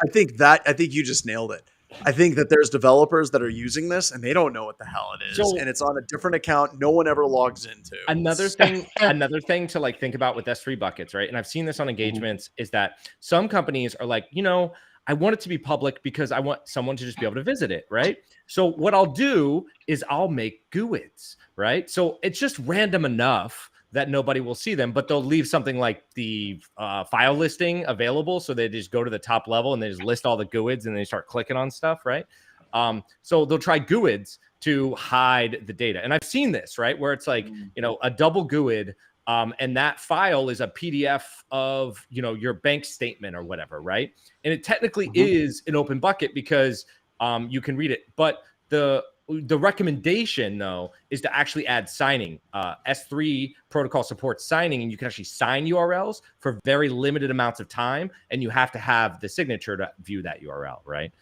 I think you just nailed it. I think that there's developers that are using this and they don't know what the hell it is, So- and it's on a different account no one ever logs into. Another thing to like think about with S3 buckets, right? And I've seen this on engagements is that some companies are like, I want it to be public because I want someone to just be able to visit it, right? So what I'll do is I'll make GUIDs, right? So it's just random enough that nobody will see them, but they'll leave something like the file listing available. So they just go to the top level and they just list all the GUIDs and they start clicking on stuff, right? So they'll try GUIDs to hide the data. And I've seen this, right? Where it's like, a double GUID, and that file is a PDF of, your bank statement or whatever, right? And it technically is an open bucket because you can read it. But the recommendation, though, is to actually add signing. S3 protocol supports signing, and you can actually sign URLs for very limited amounts of time, and you have to have the signature to view that URL, right?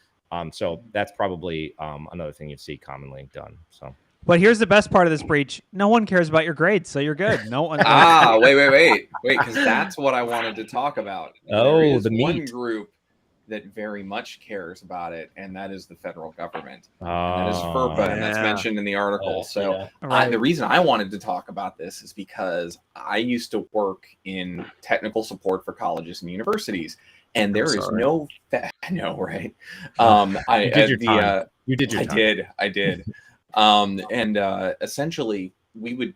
So that's probably another thing you'd see commonly done. So, but here's the best part of this breach: no one cares about your grades, so you're good. No one. Wait, because that's what I wanted to talk about. There is the one meat. group that very much cares about it, and that is the federal government. And that is FERPA, and that's mentioned in the article. The reason I wanted to talk about this is because I used to work in technical support for colleges and universities, and there is no I know, right? You did your time. You did your time. I did. Essentially, we would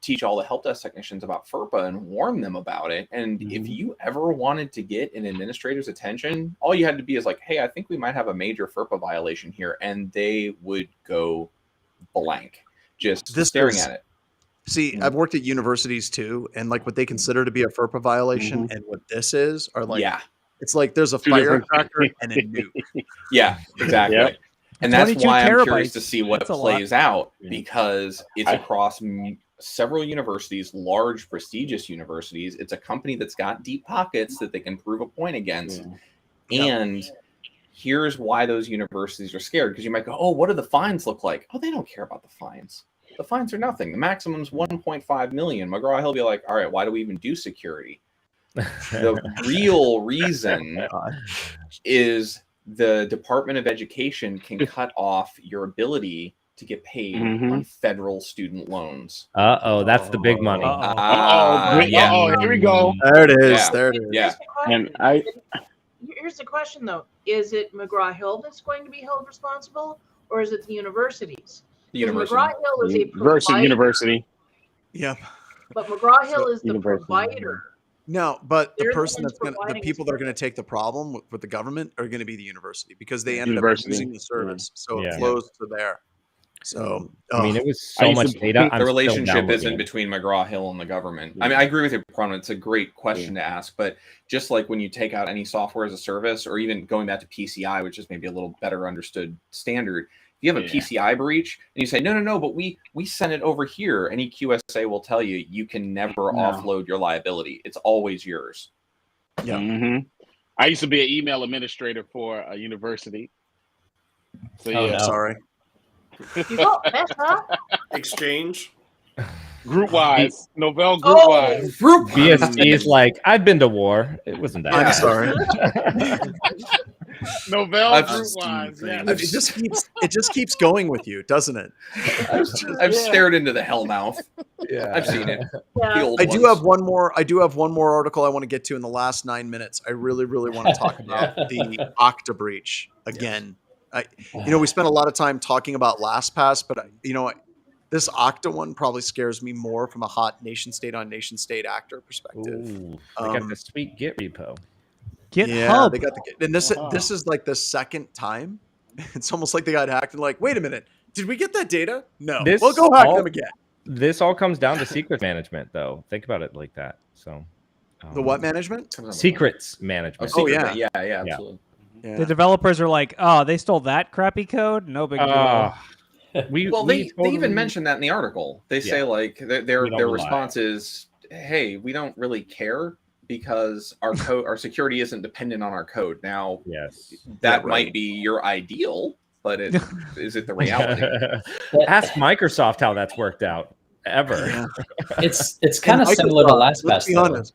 teach all the help desk technicians about FERPA and warn them about it. And if you ever wanted to get an administrator's attention, all you had to be is like, hey, I think we might have a major FERPA violation here. And they would go blank, just staring at it. See, I've worked at universities too, and like what they consider to be a FERPA violation and what this is are like, it's like there's a firecracker and a nuke. Yeah, exactly. Yep. And that's why I'm curious terabytes. to see what That's a plays out, because it's across several universities, large, prestigious universities. It's a company that's got deep pockets that they can prove a point against. And here's why those universities are scared, because you might go, oh, what do the fines look like? Oh, they don't care about the fines. The fines are nothing. The maximum is 1.5 million. McGraw, he'll be like, all right, why do we even do security? The real reason is the Department of Education can cut off your ability to get paid on federal student loans. That's the big money. Here we go. There it is. Yeah. There it is. Yeah. And Here's the question, though: is it McGraw Hill that's going to be held responsible, or is it the universities? The university. McGraw Hill is a provider, University. Yeah. but McGraw Hill is the University. provider. No, but the They're the person ones that's going to, the providing people that are support. going to take the problem with the government are going to be the university, because they ended University. up using the service, so Yeah. it flows to there. So I mean, it was I so used much to- data. I'm The still relationship downloading isn't it. between McGraw Hill and the government. I mean, I agree with you, Prono. It's a great question to ask, but just like when you take out any software as a service, or even going back to PCI, which is maybe a little better understood standard, if you have a PCI breach and you say, no, but we sent it over here, any QSA will tell you, you can never offload your liability. It's always yours. yeah. I used to be an email administrator for a university. So Oh, no. Sorry. You go, that's huh? Exchange. group wise, Novell group wise. BSD is like, I've been to war. It wasn't that. I'm bad. sorry. Novell group wise. Yeah. It just keeps going with you, doesn't it? I've stared into the hell mouth. Yeah. I've seen it. Yeah. The old I do ones. have one more. I do have one more article I want to get to in the last 9 minutes. I really, really want to talk about the Okta breach again. We spent a lot of time talking about LastPass, but this Okta one probably scares me more from a hot nation state on nation state actor perspective. Ooh, they got the sweet Git repo. GitHub. They got and this is like the second time. It's almost like they got hacked and like, wait a minute, did we get that data? No, we'll go hack them again. This all comes down to secret management, though. Think about it like that. So, the what management? Secrets management. Yeah, absolutely. Yeah. The developers are like, oh, they stole that crappy code? No big deal. They even mentioned that in the article. They say like their response is, hey, we don't really care because our security isn't dependent on our code. Now, that might be your ideal, but is it the reality? Ask Microsoft how that's worked out ever. Yeah. It's kind of similar to LastPass.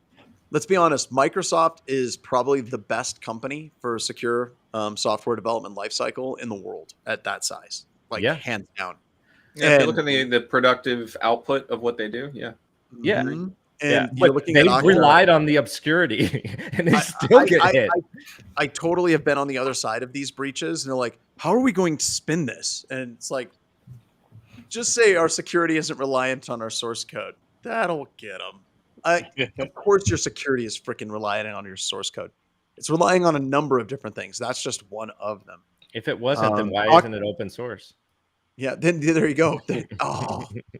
Let's be honest. Microsoft is probably the best company for secure software development lifecycle in the world at that size. Like hands down. Yeah, if you look at the productive output of what they do, And but they've relied on the obscurity and they still get hit. I totally have been on the other side of these breaches, and they're like, how are we going to spin this? And it's like, just say our security isn't reliant on our source code. That'll get them. Of course, your security is freaking relying on your source code. It's relying on a number of different things. That's just one of them. If it wasn't, then why isn't it open source? Yeah, then there you go.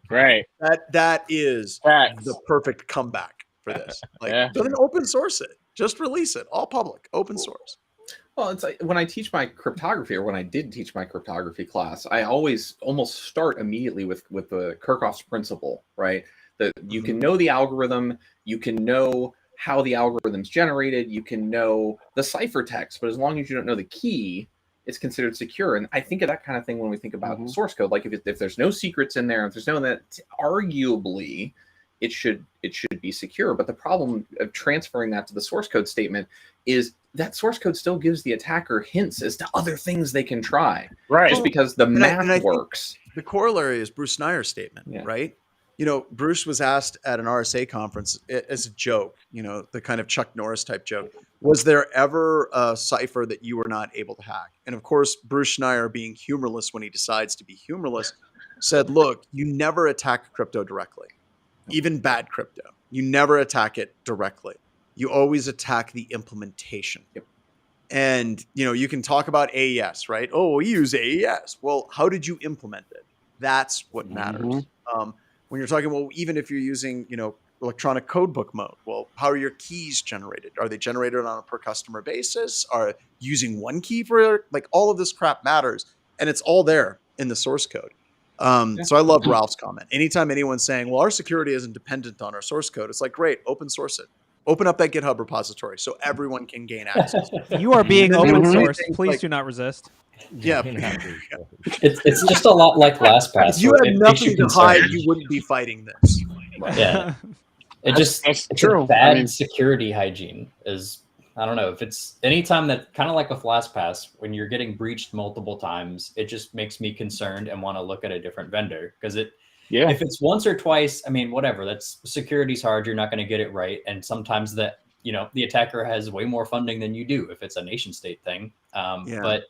Right. That is the perfect comeback for this. Like, then open source it. Just release it. All public, open source. Well, it's like when I teach my cryptography, or when I did teach my cryptography class, I always almost start immediately with the Kirchhoff's principle, right? That you can know the algorithm, you can know how the algorithm's generated, you can know the ciphertext, but as long as you don't know the key, it's considered secure. And I think of that kind of thing when we think about source code. Like if there's no secrets in there, if there's no that, arguably it should be secure. But the problem of transferring that to the source code statement is that source code still gives the attacker hints as to other things they can try. Right. Just because the math works. The corollary is Bruce Snyer's statement, right? Bruce was asked at an RSA conference as a joke, the kind of Chuck Norris type joke. Was there ever a cipher that you were not able to hack? And of course, Bruce Schneier, being humorless when he decides to be humorless, said, look, you never attack crypto directly, even bad crypto. You never attack it directly. You always attack the implementation. And, you can talk about AES, right? Oh, we use AES. Well, how did you implement it? That's what matters. When you're talking, well, even if you're using, electronic codebook mode, well, how are your keys generated? Are they generated on a per customer basis? Are using one key for all of this crap matters, and it's all there in the source code. So I love Ralph's comment. Anytime anyone's saying, well, our security isn't dependent on our source code, it's like, great, open source it. Open up that GitHub repository so everyone can gain access. You are being open source. Please do not do Yeah. It's just a lot like LastPass. If you had nothing to hide, you wouldn't be fighting this. Yeah. It's true. Bad security hygiene is, I don't know, if it's anytime that kind of like with LastPass, when you're getting breached multiple times, it just makes me concerned and want to look at a different vendor because if it's once or twice, I mean, whatever, that's security's hard. You're not going to get it right. And sometimes the attacker has way more funding than you do if it's a nation state thing. But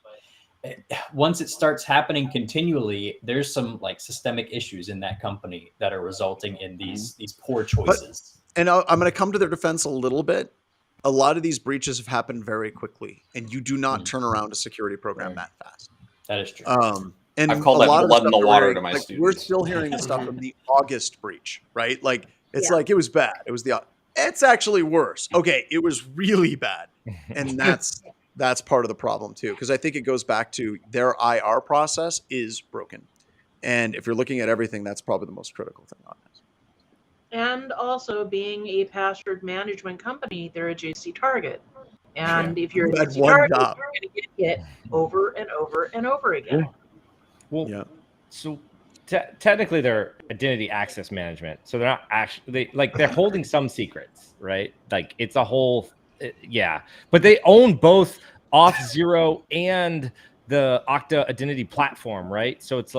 once it starts happening continually, there's some systemic issues in that company that are resulting in these poor choices. And I'm going to come to their defense a little bit. A lot of these breaches have happened very quickly, and you do not turn around a security program that fast. That is true. And I've called that blood in the water to my students. We're still hearing the stuff from the August breach, right? It's like it was bad. It was it's actually worse. Okay, it was really bad, and that's part of the problem too, because I think it goes back to their IR process is broken. And if you're looking at everything, that's probably the most critical thing on this. And also being a password management company, they're a JC target. And if you're a JC target, you're going to get hit over and over and over again. Well, so technically they're identity access management. So they're not actually, they're holding some secrets, right? It's a whole... but they own both Auth0 and the Okta identity platform, right? So it's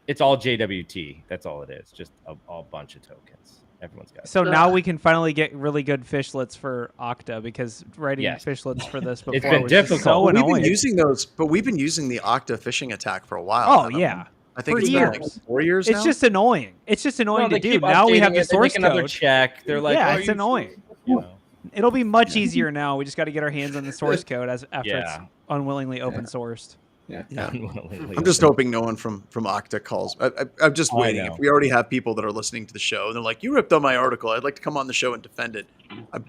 it's all JWT. That's all it is, just a bunch of tokens. Everyone's got it. So now we can finally get really good fishlets for Okta because writing fishlets for this before been was just difficult. so We've annoying. been using those, but we've been using the Okta phishing attack for a while. Oh haven't yeah, we? I think for it's been like years. 4 years It's now. just annoying. It's just annoying They to do. keep Now we have updating the it, they source make another code. check. They're like, Yeah, oh, it's you- annoying. you know. It'll be much easier now. We just got to get our hands on the source code after it's Yeah. unwillingly open sourced. Yeah. Unwillingly. I'm just hoping no one from Okta calls. I'm just Oh, I waiting. know. If we already have people that are listening to the show, and they're like, "You ripped on my article. I'd like to come on the show and defend it."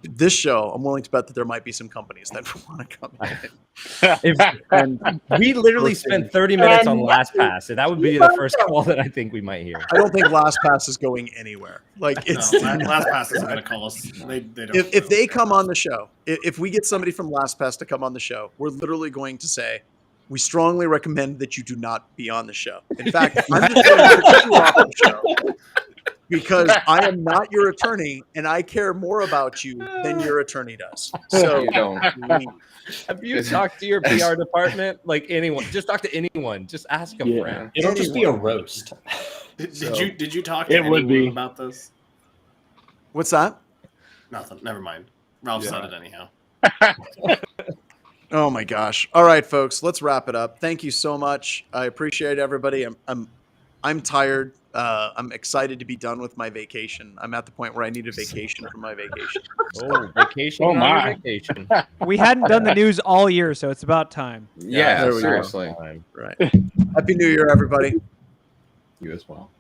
This show, I'm willing to bet that there might be some companies that want to come in. And we literally spent 30 minutes on LastPass, so that would be the first call that I think we might hear. I don't think LastPass is going anywhere. Like it's No, LastPass isn't going to call us. They don't. if they come on the show, if we get somebody from LastPass to come on the show, we're literally going to say, we strongly recommend that you do not be on the show. In fact, I'm just going to put you off the show because I am not your attorney and I care more about you than your attorney does. So You don't. Have you talked to your PR department? Like anyone, just talk to anyone. Just ask a friend. It'll just be a roast. Did you talk to It would anyone be. about this? What's that? Nothing. Never mind. Ralph said it anyhow. Oh my gosh. All right, folks, let's wrap it up. Thank you so much. I appreciate everybody. I'm tired. I'm excited to be done with my vacation. I'm at the point where I need a vacation from my vacation. Oh, vacation. Oh, on my. your vacation. We hadn't done the news all year, so it's about time. Yeah, there we go. seriously. Right. Happy New Year, everybody. You as well.